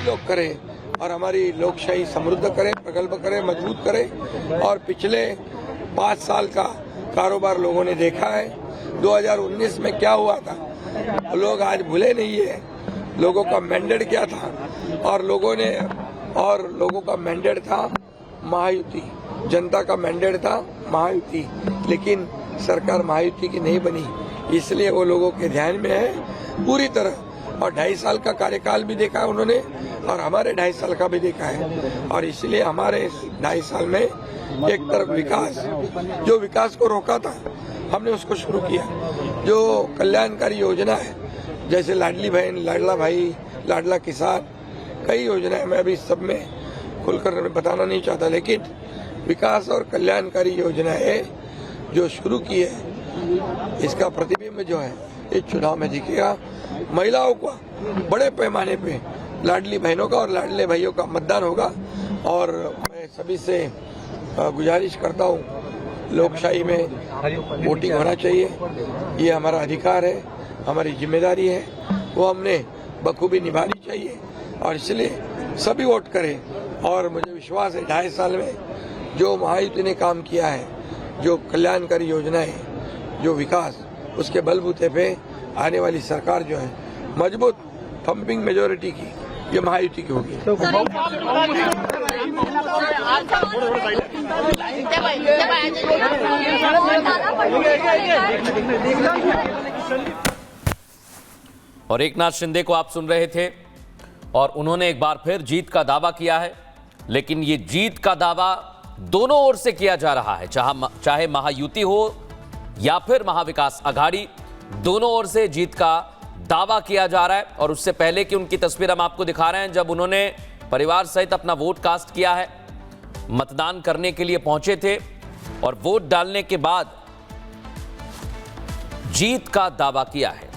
सभी लोग करें और हमारी लोकशाही समृद्ध करें, प्रगल्भ करें, मजबूत करें। और पिछले 5 साल का कारोबार लोगों ने देखा है। 2019 में क्या हुआ था लोग आज भूले नहीं है। लोगों का मैंडेट क्या था और लोगों का मैंडेट था महायुति। जनता का मैंडेट था महायुति, लेकिन सरकार महायुति की नहीं बनी, इसलिए वो लोगों के ध्यान में है पूरी तरह। और 2.5 साल का कार्यकाल भी देखा है उन्होंने और हमारे 2.5 साल का भी देखा है। और इसलिए हमारे 2.5 साल में एक तरफ विकास, जो विकास को रोका था हमने उसको शुरू किया। जो कल्याणकारी योजना है जैसे लाडली बहन, लाडला भाई, लाडला किसान, कई योजनाएं मैं अभी सब में खुलकर बताना नहीं चाहता, लेकिन विकास और कल्याणकारी योजनाएं जो शुरू की है इसका प्रतिबिंब जो है इस चुनाव में दिखेगा। महिलाओं को बड़े पैमाने पे लाडली बहनों का और लाडले भाइयों का मतदान होगा। और मैं सभी से गुजारिश करता हूँ, लोकशाही में वोटिंग होना चाहिए, ये हमारा अधिकार है, हमारी जिम्मेदारी है, वो हमने बखूबी निभानी चाहिए। और इसलिए सभी वोट करें। और मुझे विश्वास है 2.5 साल में जो महायुति ने काम किया है, जो कल्याणकारी योजनाएं, जो विकास, उसके बलबूते पे आने वाली सरकार जो है मजबूत थम्पिंग मेजोरिटी की, ये महायुति की होगी। और एकनाथ शिंदे को आप सुन रहे थे और उन्होंने एक बार फिर जीत का दावा किया है, लेकिन ये जीत का दावा दोनों ओर से किया जा रहा है, चाहे महायुति हो या फिर महाविकास आघाड़ी, दोनों ओर से जीत का दावा किया जा रहा है। और उससे पहले कि उनकी तस्वीर हम आपको दिखा रहे हैं, जब उन्होंने परिवार सहित अपना वोट कास्ट किया है, मतदान करने के लिए पहुंचे थे और वोट डालने के बाद जीत का दावा किया है।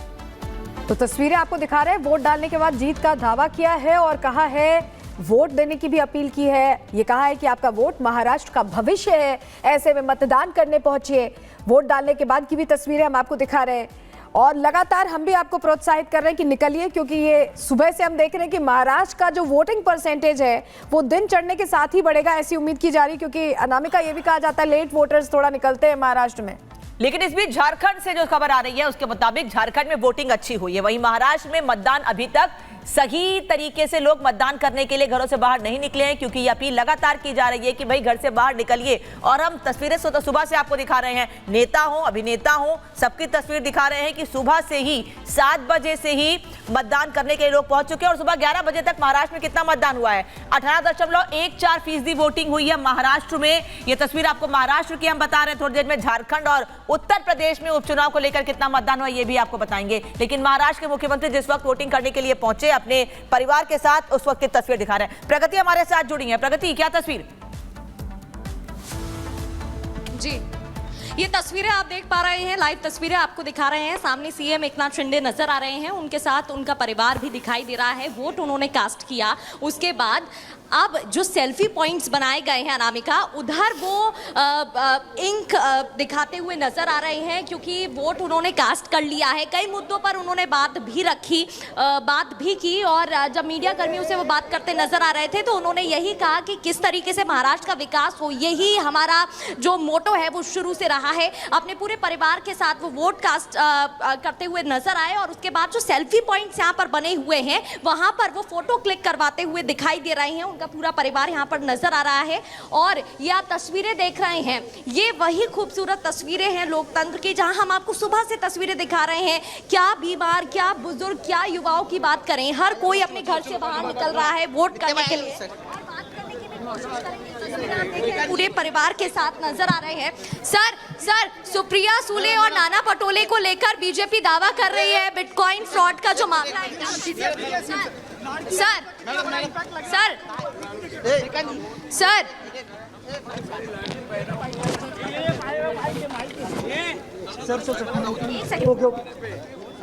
तो तस्वीरें आपको दिखा रहे हैं, वोट डालने के बाद जीत का दावा किया है और कहा है, वोट देने की भी अपील की है। ये कहा है कि आपका वोट महाराष्ट्र का भविष्य है, ऐसे में मतदान करने पहुंचिए। वोट डालने के बाद की भी तस्वीरें हम आपको दिखा रहे हैं और लगातार हम भी आपको प्रोत्साहित कर रहे हैं कि निकलिए, क्योंकि ये सुबह से हम देख रहे हैं कि महाराष्ट्र का जो वोटिंग परसेंटेज है वो दिन चढ़ने के साथ ही बढ़ेगा, ऐसी उम्मीद की जा रही है। क्योंकि अनामिका, ये भी कहा जाता है लेट वोटर्स थोड़ा निकलते हैं महाराष्ट्र में। लेकिन इस बीच झारखंड से जो खबर आ रही है उसके मुताबिक झारखंड में वोटिंग अच्छी हुई है, वहीं महाराष्ट्र में मतदान अभी तक सही तरीके से लोग मतदान करने के लिए घरों से बाहर नहीं निकले हैं, क्योंकि ये अपील लगातार की जा रही है कि भाई घर से बाहर निकलिए। और हम तस्वीरें तो सुबह से आपको दिखा रहे हैं, नेता हो, अभिनेता हो, सबकी तस्वीर दिखा रहे हैं कि सुबह से ही 7 बजे से ही मतदान करने के लिए लोग पहुंच चुके हैं। और सुबह 11 बजे तक महाराष्ट्र में कितना मतदान हुआ है? 18.14% वोटिंग हुई है महाराष्ट्र में। ये तस्वीर आपको महाराष्ट्र की हम बता रहे हैं। थोड़ी देर में झारखंड और उत्तर प्रदेश में उपचुनाव को लेकर कितना मतदान हुआ ये भी आपको बताएंगे। लेकिन महाराष्ट्र के मुख्यमंत्री जिस वक्त वोटिंग करने के लिए पहुंचे अपने परिवार के साथ, उस वक्त की तस्वीर दिखा रहे हैं। प्रगति हमारे साथ जुड़ी है। प्रगति, क्या तस्वीर? जी, ये तस्वीरें आप देख पा रहे हैं, लाइव तस्वीरें आपको दिखा रहे हैं। सामने सीएम एकनाथ शिंदे नजर आ रहे हैं, उनके साथ उनका परिवार भी दिखाई दे रहा है। वोट उन्होंने कास्ट किया, उसके बाद अब जो सेल्फी पॉइंट्स बनाए गए हैं अनामिका, उधर वो इंक दिखाते हुए नजर आ रहे हैं, क्योंकि वोट उन्होंने कास्ट कर लिया है। कई मुद्दों पर उन्होंने बात भी की और जब मीडिया कर्मियों से वो बात करते नजर आ रहे थे तो उन्होंने यही कहा कि किस तरीके से महाराष्ट्र का विकास हो, यही हमारा जो मोटो है वो शुरू से रहा है। अपने पूरे परिवार के साथ वो वोट कास्ट करते हुए नजर आए और उसके बाद जो सेल्फी पॉइंट्स यहाँ पर बने हुए हैं वहां पर वो फोटो क्लिक करवाते हुए दिखाई दे रहे हैं। उनका पूरा परिवार यहाँ पर नजर आ रहा है और ये आप तस्वीरें देख रहे हैं, ये वही खूबसूरत तस्वीरें हैं लोकतंत्र की, जहां हम आपको सुबह से तस्वीरें दिखा रहे हैं। क्या बीमार, क्या बुजुर्ग, क्या युवाओं की बात करें, हर कोई अपने घर से बाहर निकल रहा है वोट करने के लिए। पूरे परिवार के साथ नजर आ रहे हैं। सर, सुप्रिया सुले और नाना पटोले को लेकर बीजेपी दावा कर रही है बिटकॉइन फ्रॉड का जो मामला है। सर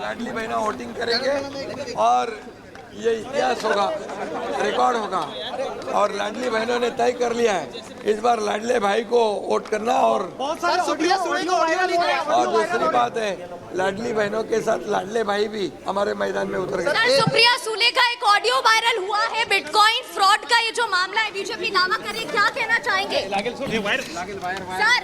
लाडली बहना वोटिंग करेंगे और ये इतिहास होगा, रिकॉर्ड होगा। और लाडली बहनों ने तय कर लिया है इस बार लाडले भाई को वोट करना। और दूसरी बात है लाडली बहनों के साथ लाडले भाई भी हमारे मैदान में उतर गए। सर, सुप्रिया सुले का एक ऑडियो वायरल हुआ है बिटकॉइन फ्रॉड का, ये जो मामला है बीजेपी दावा करे, क्या कहना चाहेंगे सर?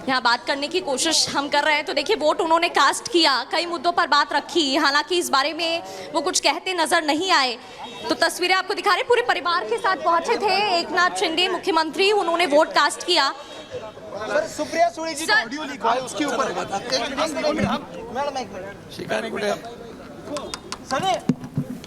यहाँ बात करने की कोशिश हम कर रहे हैं तो देखिए वोट उन्होंने कास्ट किया, कई मुद्दों पर बात रखी, हालांकि इस बारे में वो कुछ कहते नजर नहीं आए। तो तस्वीरें आपको दिखा रहे, पूरे परिवार के साथ पहुंचे थे एकनाथ शिंदे मुख्यमंत्री, उन्होंने वोट कास्ट किया। सर सुप्रिया सुले जी का ऑडियो लीक हुआ है, उसके ऊपर मैडम एक मिनट शिकारी कुठे? सर